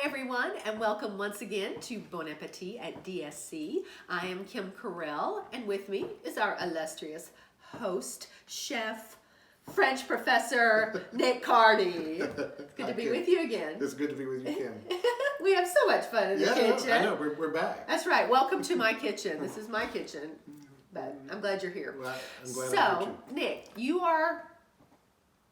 everyone, and welcome once again to Bon Appetit at DSC. I am Kim Carell, and with me is our illustrious host, chef, French professor, Nick Cardy. It's good to be with you again. It's good to be with you, Kim. We have so much fun in the kitchen. I know, we're back. That's right. Welcome to my kitchen. This is my kitchen, but I'm glad you're here. Well, I'm glad So, I'm here Nick, you are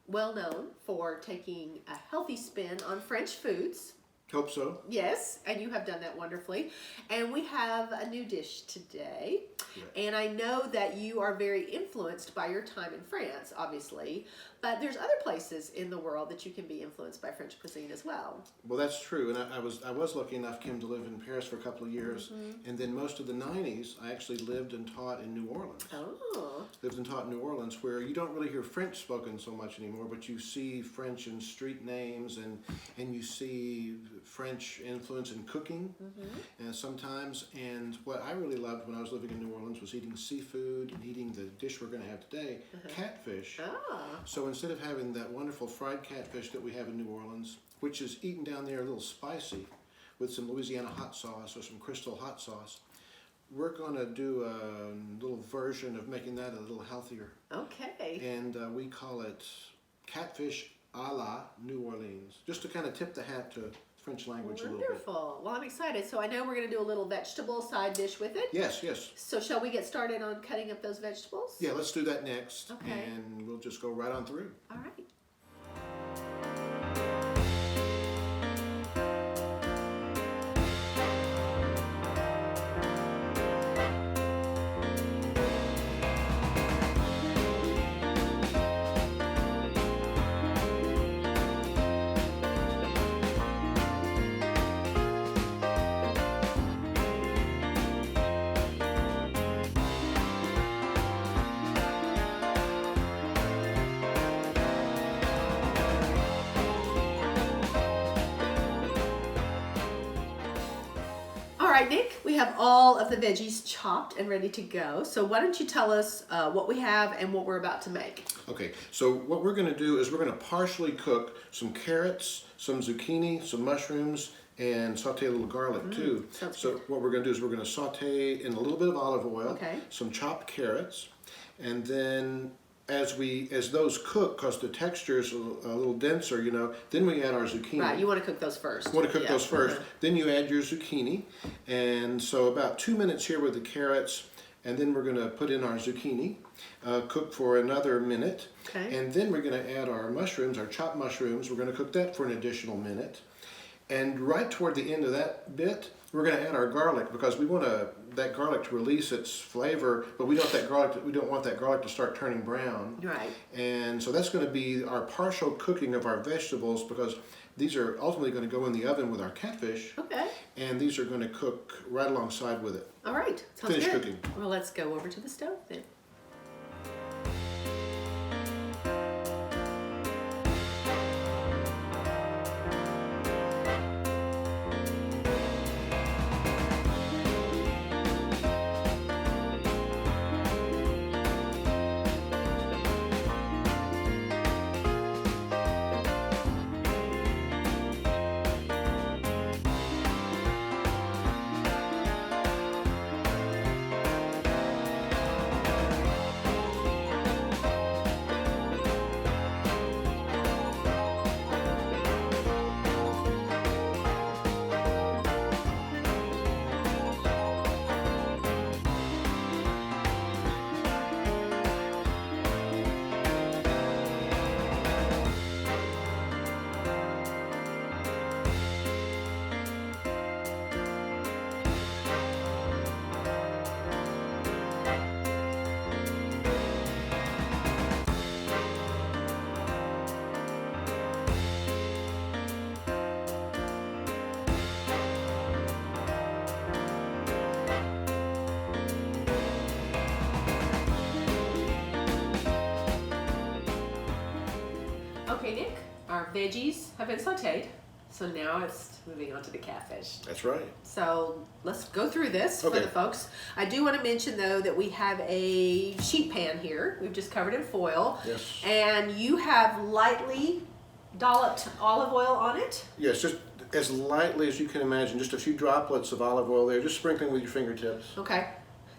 well known for taking a healthy spin on French foods. Hope so. Yes, and you have done that wonderfully. And we have a new dish today. Yes. And I know that you are very influenced by your time in France, obviously, but there's other places in the world that you can be influenced by French cuisine as well. Well, that's true, and I was lucky enough, Kim, to live in Paris for a couple of years, and then most of the 90s, I actually lived and taught in New Orleans. Oh. Lived and taught in New Orleans, where you don't really hear French spoken so much anymore, but you see French in street names, and you see French influence in cooking, and sometimes. And what I really loved when I was living in New Orleans was eating seafood and eating the dish we're going to have today, catfish. Ah. So instead of having that wonderful fried catfish that we have in New Orleans, which is eaten down there a little spicy with some Louisiana hot sauce or some Crystal hot sauce, we're going to do a little version of making that a little healthier. Okay. And we call it catfish a la New Orleans, just to kind of tip the hat to French language a little bit. Wonderful. Well, I'm excited. So I know we're going to do a little vegetable side dish with it. Yes, yes. So shall we get started on cutting up those vegetables? Yeah, let's do that next. Okay. And we'll just go right on through. All right. All right, Nick, we have all of the veggies chopped and ready to go. So why don't you tell us what we have and what we're about to make? Okay, so what we're going to do is we're going to partially cook some carrots, some zucchini, some mushrooms, and saute a little garlic too. Sounds So good. what we're going to do is we're going to saute in a little bit of olive oil, Okay. some chopped carrots, and then as those cook, because the texture is a little denser, you know, then we add our zucchini. Right, you want to cook those first. You want to cook Yeah. those first. Then you add your zucchini. And so about 2 minutes here with the carrots, and then we're going to put in our zucchini, cook for another minute. Okay. And then we're going to add our mushrooms, our chopped mushrooms. We're going to cook that for an additional minute. And right toward the end of that bit, we're going to add our garlic, because we want that garlic to release its flavor, but we don't want that garlic to start turning brown. Right. And so that's going to be our partial cooking of our vegetables, because these are ultimately going to go in the oven with our catfish. Okay. And these are going to cook right alongside with it. All right. Sounds Finish good. cooking. Well, let's go over to the stove then. Okay, Nick, our veggies have been sauteed. So now it's moving on to the catfish. That's right. So let's go through this for Okay. the folks. I do want to mention though that we have a sheet pan here. We've just covered in foil. Yes. And you have lightly dolloped olive oil on it. Yes, just as lightly as you can imagine, just a few droplets of olive oil there, just sprinkling with your fingertips. Okay.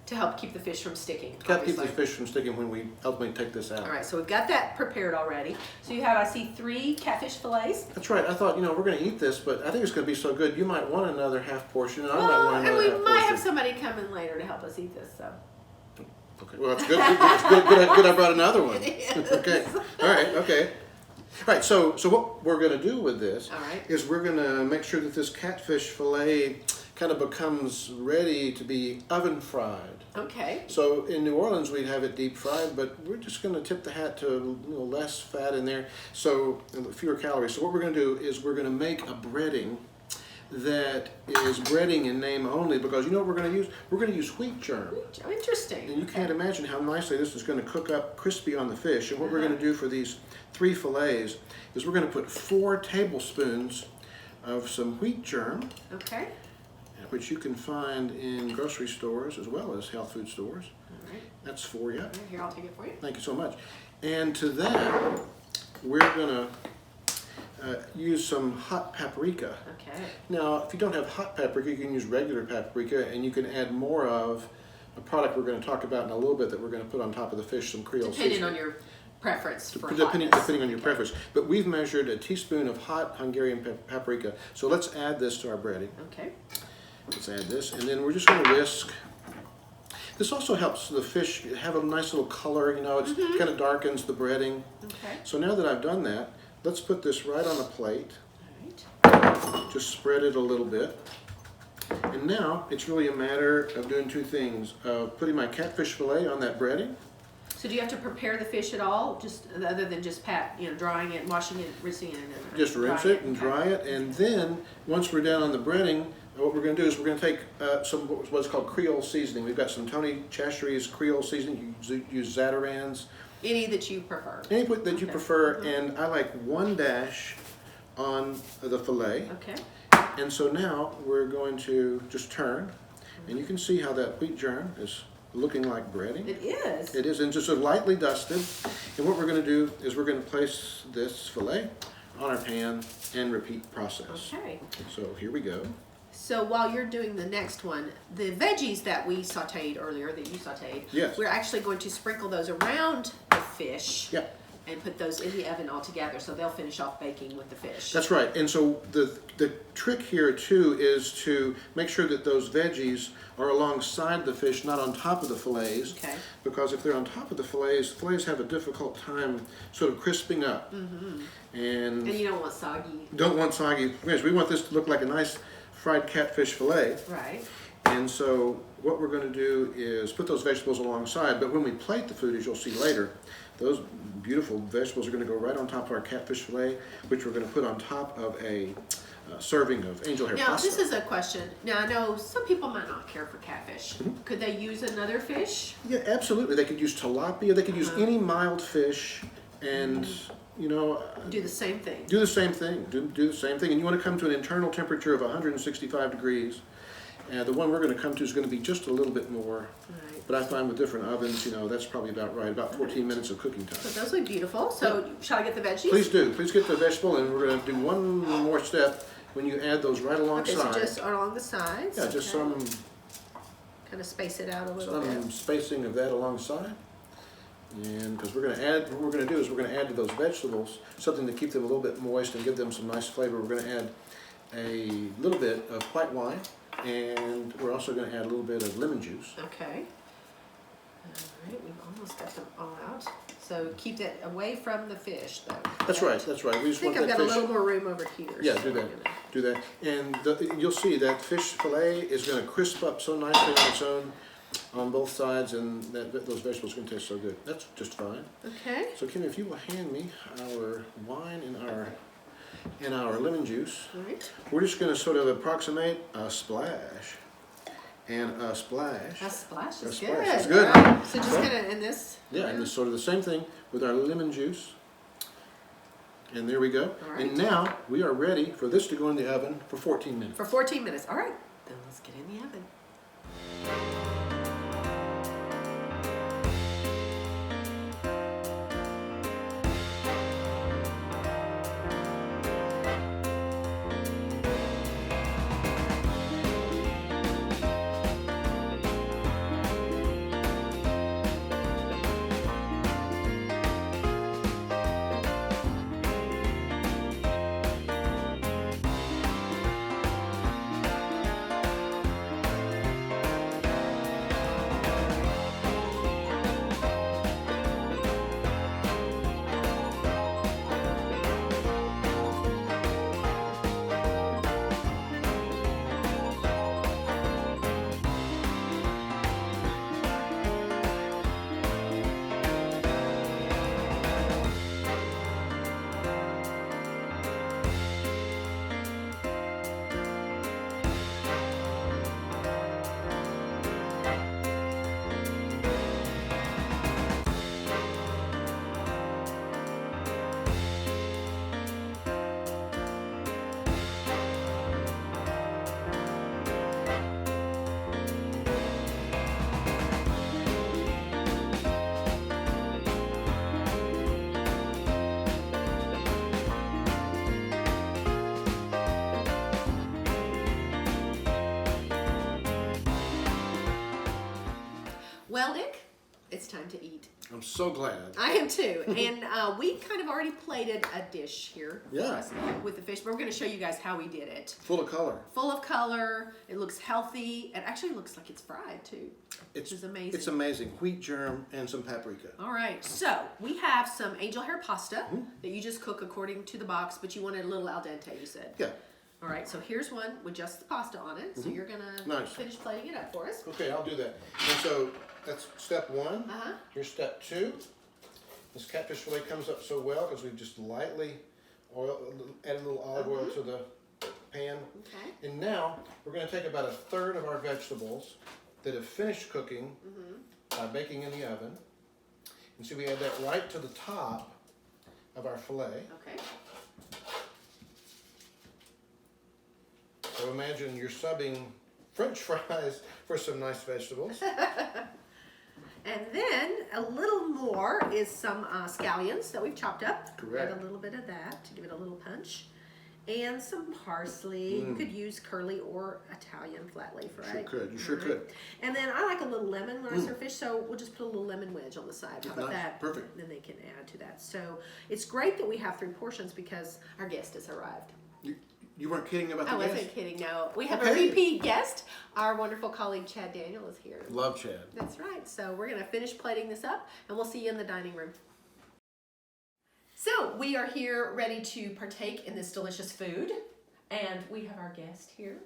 To help keep the fish from sticking. Keep the fish from sticking when we ultimately take this out. All right, so we've got that prepared already. So you have, I see, 3 catfish fillets. That's right. I thought, we're going to eat this, but I think it's going to be so good. You might want another half portion, and I might want another half portion. And we might have somebody come in later to help us eat this, so. Okay. Well, that's good. It's good I brought another one. Okay. All right. Okay. All right. So what we're going to do with this is we're going to make sure that this catfish fillet kind of becomes ready to be oven fried. Okay. So in New Orleans we'd have it deep fried, but we're just going to tip the hat to less fat in there, so fewer calories. So what we're going to do is we're going to make a breading that is breading in name only, because you know what we're going to use? We're going to use wheat germ. Interesting. And you can't imagine how nicely this is going to cook up crispy on the fish. And what we're going to do for these 3 fillets is we're going to put 4 tablespoons of some wheat germ. Okay. Which you can find in grocery stores as well as health food stores. All right. That's for you. Here, I'll take it for you. Thank you so much. And to that, we're going to use some hot paprika. Okay. Now, if you don't have hot paprika, you can use regular paprika, and you can add more of a product we're going to talk about in a little bit that we're going to put on top of the fish, some Creole seasoning. Depending on your preference for depending on your preference. But we've measured a teaspoon of hot Hungarian paprika. So let's add this to our breading. Okay. Let's add this, and then we're just going to whisk. This also helps the fish have a nice little color, it kind of darkens the breading. Okay. So now that I've done that, let's put this right on a plate. All right. Just spread it a little bit. And now it's really a matter of doing 2 things. Putting my catfish fillet on that breading. So do you have to prepare the fish at all, just other than just drying it, washing it, rinsing it, and just rinse it and dry it, and then once we're down on the breading, what we're going to do is we're going to take some what's called Creole seasoning. We've got some Tony Chachere's Creole seasoning. You use Zatarain's. Any that you prefer. Any that you prefer, and I like 1 dash on the fillet. Okay. And so now we're going to just turn, and you can see how that wheat germ is looking like breading. It is. It is, and just sort of lightly dusted. And what we're going to do is we're going to place this fillet on our pan and repeat process. Okay. So here we go. So while you're doing the next one, the veggies that we sautéed earlier, that you sautéed, yes, we're actually going to sprinkle those around the fish. Yep. And put those in the oven all together, so they'll finish off baking with the fish. That's right. And so the trick here too is to make sure that those veggies are alongside the fish, not on top of the fillets. Okay. Because if they're on top of the fillets have a difficult time sort of crisping up. Mm-hmm. And you don't want soggy. Don't want soggy. We want this to look like a nice fried catfish fillet. Right. And so what we're going to do is put those vegetables alongside, but when we plate the food, as you'll see later, those beautiful vegetables are going to go right on top of our catfish fillet, which we're going to put on top of a serving of angel hair pasta. Now, this is a question. Now, I know some people might not care for catfish. Mm-hmm. Could they use another fish? Yeah, absolutely. They could use tilapia. They could use any mild fish, and do the same thing. Do the same thing. Do the same thing. And you want to come to an internal temperature of 165 degrees. The one we're going to come to is going to be just a little bit more. Right. But I find with different ovens, that's probably about right. About 14 minutes of cooking time. So those look beautiful. So shall I get the veggies? Please do. Please get the vegetable, and we're going to do one more step when you add those right alongside. Okay, so just along the sides. Yeah, just some kind of space it out a little bit. Some spacing of that alongside. And because we're going to add, what we're going to do is we're going to add to those vegetables something to keep them a little bit moist and give them some nice flavor. We're going to add a little bit of white wine, and we're also going to add a little bit of lemon juice. Okay. All right, we've almost got them all out. So keep that away from the fish, though. That's right. That's right. We just I think want I've that got fish. a little more room over here. Yeah, so do that. I'm gonna- Do that. And you'll see that fish fillet is going to crisp up so nicely on its own on both sides, and those vegetables are going to taste so good. That's just fine. Okay. So Kim, if you will hand me our wine and our lemon juice, All right. we're just going to sort of approximate a splash and a splash. A splash A is splash good. is good. All right. So just Yeah. gonna in this. Yeah, and it's sort of the same thing with our lemon juice. And there we go. All right. And now we are ready for this to go in the oven for 14 minutes. For 14 minutes. All right. Then let's get in the oven. it's time to eat. I'm so glad. I am too. And we kind of already plated a dish here for Yeah. us with the fish, but we're going to show you guys how we did it. Full of color. Full of color. It looks healthy. It actually looks like it's fried too. Which is amazing. It's amazing. Wheat germ and some paprika. All right, so we have some angel hair pasta that you just cook according to the box, but you wanted a little al dente, you said. Yeah. All right, so here's one with just the pasta on it. So you're gonna finish plating it up for us. Okay, I'll do that. And so that's step one. Uh-huh. Here's step two. This catfish fillet comes up so well because we've just lightly added a little olive oil to the pan. Okay. And now we're going to take about a third of our vegetables that have finished cooking by baking in the oven. And so we add that right to the top of our fillet. Okay. So imagine you're subbing French fries for some nice vegetables. And then a little more is some scallions that we've chopped up. Correct. Add a little bit of that to give it a little punch. And some parsley. You could use curly or Italian flat leaf, right? Sure could. You sure could. And then I like a little lemon when I serve fish, so we'll just put a little lemon wedge on the side. How about Nice. that? Perfect. Then they can add to that. So it's great that we have 3 portions because our guest has arrived. You weren't kidding about the I guest? wasn't kidding, no. We have a Okay. repeat guest. Our wonderful colleague Chad Daniel is here. Love Chad. That's right. So we're going to finish plating this up and we'll see you in the dining room. So we are here ready to partake in this delicious food. And we have our guest here,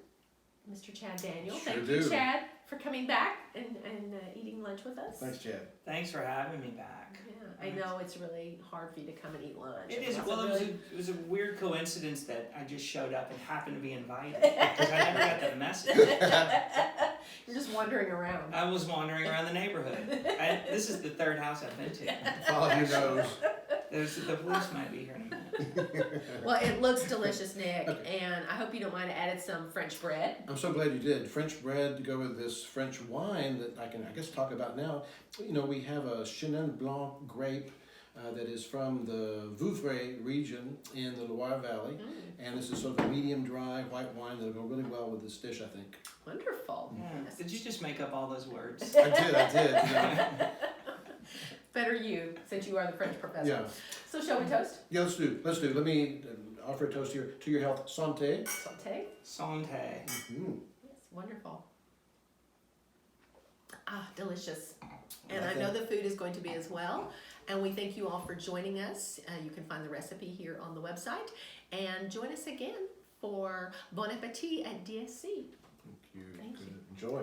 Mr. Chad Daniel. Sure Thank do. you, Chad, for coming back and eating lunch with us. Thanks, Chad. Thanks for having me back. Yeah, I know it's really hard for you to come and eat lunch. It is. It's Well, really- it was a weird coincidence that I just showed up and happened to be invited because I never got that message. You're just wandering around. I was wandering around the neighborhood. This is the 3rd house I've been to. Follow your nose. The police might be here in a minute. Well, it looks delicious, Nick, and I hope you don't mind I added some French bread. I'm so glad you did. French bread to go with this French wine that I guess, talk about now. You know, we have a Chenin Blanc grape that is from the Vouvray region in the Loire Valley. And this is sort of a medium dry white wine that'll go really well with this dish, I think. Wonderful. Yeah. Yes. Did you just make up all those words? I did. Yeah. Better you, since you are the French professor. Yeah. So shall we toast? Yeah, let's do. Let me offer a toast here to your health. Santé. Sauté. Santé. Yes, wonderful. Ah, delicious. And Like I know that. the food is going to be as well. And we thank you all for joining us. You can find the recipe here on the website. And join us again for Bon Appetit at DSC. Thank you. Thank you. Enjoy.